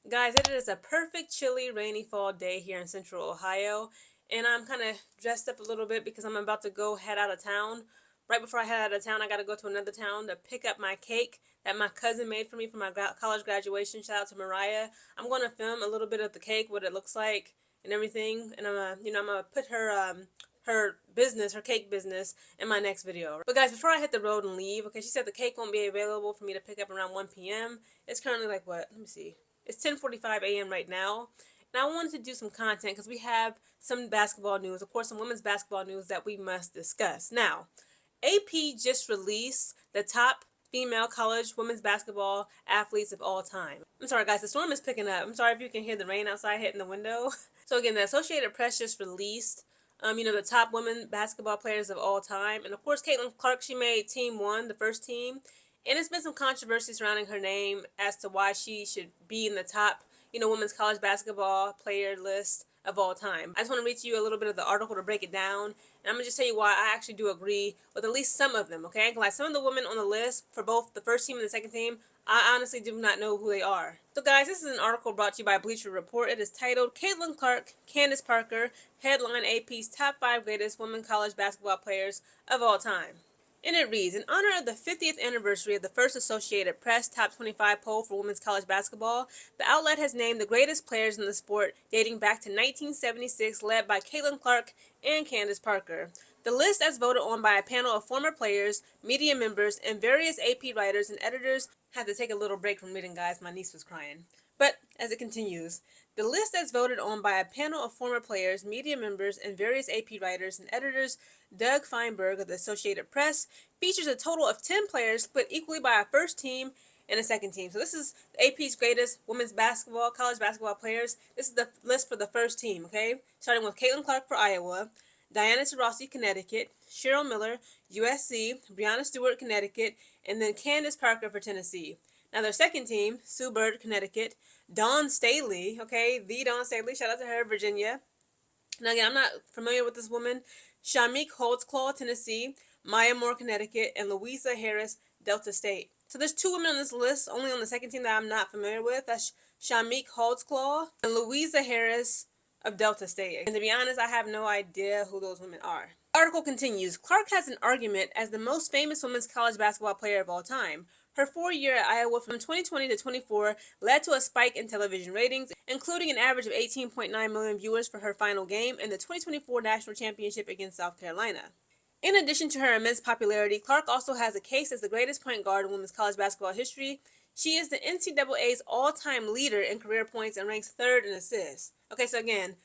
Guys, it is a perfect chilly, rainy fall day here in central Ohio, and I'm kind of dressed up a little bit because I'm about to go head out of town. Right before I head out of town, I got to go to another town to pick up my cake that my cousin made for me for my college graduation. Shout out to Mariah. I'm going to film a little bit of the cake, what it looks like, and everything, and I'm gonna put her business, her cake business, in my next video. But guys, before I hit the road and leave, okay, she said the cake won't be available for me to pick up around 1 p.m. It's currently like what? Let me see. It's 10:45 a.m. right now, and I wanted to do some content because we have some basketball news, of course, some women's basketball news that we must discuss. Now, AP just released the top female college women's basketball athletes of all time. I'm sorry, guys, the storm is picking up. I'm sorry if you can hear the rain outside hitting the window. So again, the Associated Press just released, the top women basketball players of all time, and of course, Caitlyn Clark, she made Team One, the first team, and it's been some controversy surrounding her name as to why she should be in the top, women's college basketball player list of all time. I just want to read to you a little bit of the article to break it down, and I'm gonna just tell you why I actually do agree with at least some of them. Okay, like some of the women on the list for both the first team and the second team, I honestly do not know who they are. So guys, this is an article brought to you by Bleacher Report. It is titled Caitlyn Clark, Candace Parker, headline AP's top 5 greatest women college basketball players of all time. And it reads, in honor of the 50th anniversary of the first Associated Press Top 25 poll for women's college basketball, the outlet has named the greatest players in the sport dating back to 1976, led by Caitlyn Clark and Candace Parker. The list, as voted on by a panel of former players, media members, and various AP writers and editors, had to take a little break from reading, guys. My niece was crying. But as it continues, the list, as voted on by a panel of former players, media members, and various AP writers and editors, Doug Feinberg of the Associated Press, features a total of 10 players split equally by a first team and a second team. So this is AP's greatest women's basketball, college basketball players. This is the list for the first team, okay? Starting with Caitlyn Clark for Iowa, Diana Taurasi, Connecticut, Cheryl Miller, USC, Breanna Stewart, Connecticut, and then Candace Parker for Tennessee. Now their second team, Sue Bird, Connecticut, Dawn Staley, okay, the Dawn Staley, shout out to her, Virginia. Now again, I'm not familiar with this woman. Shamik Holtzclaw, Tennessee, Maya Moore, Connecticut, and Louisa Harris, Delta State. So there's 2 women on this list, only on the second team that I'm not familiar with. That's Shamik Holtzclaw and Louisa Harris of Delta State. And to be honest, I have no idea who those women are. The article continues, Clark has an argument as the most famous women's college basketball player of all time. Her 4 year at Iowa from 2020 to 24 led to a spike in television ratings, including an average of 18.9 million viewers for her final game in the 2024 National Championship against South Carolina. In addition to her immense popularity, Clark also has a case as the greatest point guard in women's college basketball history. She is the NCAA's all-time leader in career points and ranks 3rd in assists. Okay, so again,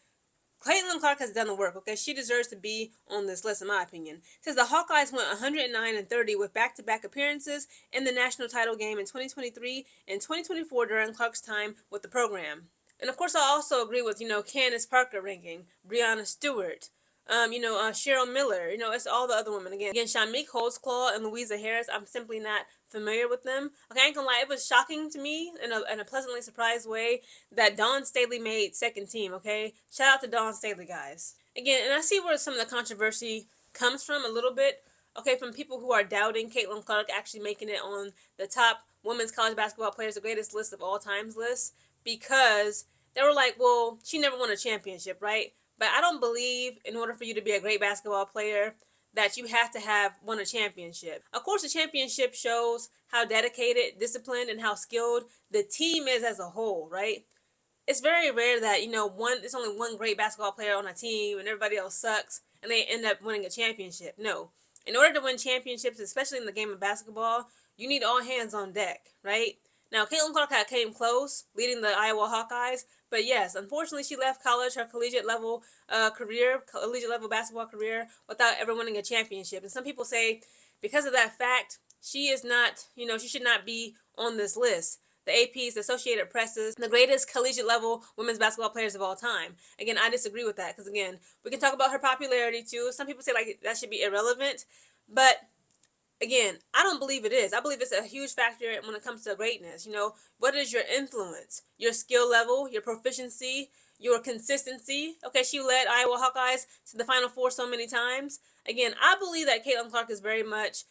Caitlyn Clark has done the work, okay? She deserves to be on this list, in my opinion. It says the Hawkeyes went 109-30 with back-to-back appearances in the national title game in 2023 and 2024 during Clark's time with the program. And of course, I also agree with, Candace Parker ranking, Breanna Stewart, Cheryl Miller, it's all the other women. Again, Shamik Holtzclaw and Louisa Harris, I'm simply not familiar with them. Okay, I ain't gonna lie, it was shocking to me in a pleasantly surprised way that Dawn Staley made second team, okay? Shout out to Dawn Staley, guys. Again, and I see where some of the controversy comes from a little bit, okay, from people who are doubting Caitlyn Clark actually making it on the top women's college basketball players, the greatest list of all times list, because they were like, well, she never won a championship, right? But I don't believe in order for you to be a great basketball player that you have to have won a championship. Of course, the championship shows how dedicated, disciplined, and how skilled the team is as a whole, right? It's very rare that, there's only one great basketball player on a team and everybody else sucks and they end up winning a championship. No. In order to win championships, especially in the game of basketball, you need all hands on deck, right? Now, Caitlyn Clark came close, leading the Iowa Hawkeyes, but yes, unfortunately, she left college, her collegiate level basketball career, without ever winning a championship. And some people say because of that fact, she is not, she should not be on this list. The AP's, the Associated Press's, the greatest collegiate level women's basketball players of all time. Again, I disagree with that because, again, we can talk about her popularity too. Some people say like that should be irrelevant, but again, I don't believe it is. I believe it's a huge factor when it comes to greatness. What is your influence, your skill level, your proficiency, your consistency? Okay, she led Iowa Hawkeyes to the Final Four so many times. Again, I believe that Caitlyn Clark is very much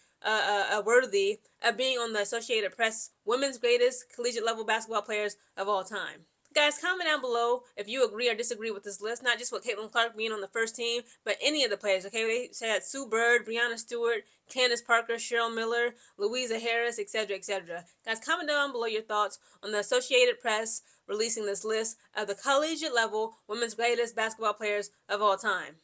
worthy of being on the Associated Press Women's Greatest Collegiate Level Basketball Players of All Time. Guys, comment down below if you agree or disagree with this list, not just with Caitlyn Clark being on the first team, but any of the players, okay? They said Sue Bird, Breonna Stewart, Candace Parker, Cheryl Miller, Louisa Harris, etc., etc. Guys, comment down below your thoughts on the Associated Press releasing this list of the collegiate level women's greatest basketball players of all time.